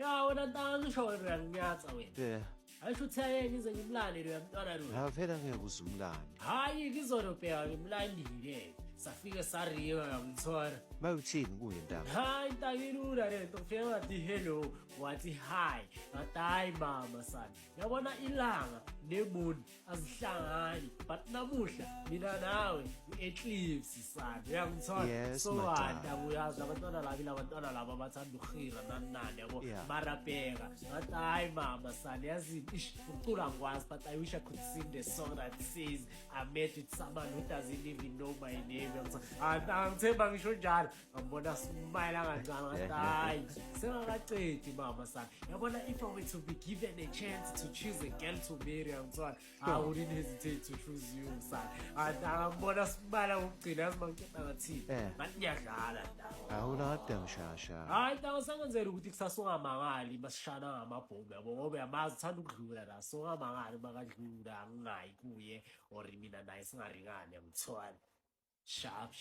Ya wena ntanga ngisho uyanginyatsa wena. Ayisho uthi yena ngize ngimlande lo yamntwana lo. Ha phela ngeke uzumlande. Hayi ngizolobheka ngimlandile. Safike sariwa ngithola. Mawuthini kuye ndaba? Hayi ntangilula lento ngifika ngathi hello wathi hi. Ngathi hayi mama sana. Yabona ilanga nemuni azihlangani but namuhla mina nawe eclipse sana. Uyangithola? Yes, So madam. wanda uyazi abantwana laba bathanda ukuhira nani yabo marabheka. Ngathi hayi mama sana yazi ucula ngikwazi but I wish I could sing the song that says I met with someone who doesn't even know my name. Angithemba ngisho njalo ngambona simayela kancane hayi sengakaqedi mama sana yabona if I were to be given a chance to choose a girl to marry angithola I wouldn't hesitate to choose you sana angibona simayela ukugcina yazi mangiceda ngathini ngathi ngiyadlala ndawo Awula kade mshasha. hayi ndawo sangenzela ukuthi kusasa ungamangali masishana ngamabhomu yabo ngoba yamazi uthanda ukudlula la so ungamangali makadlula angingayi kuye or mina naye singaringani angithwala Sharp.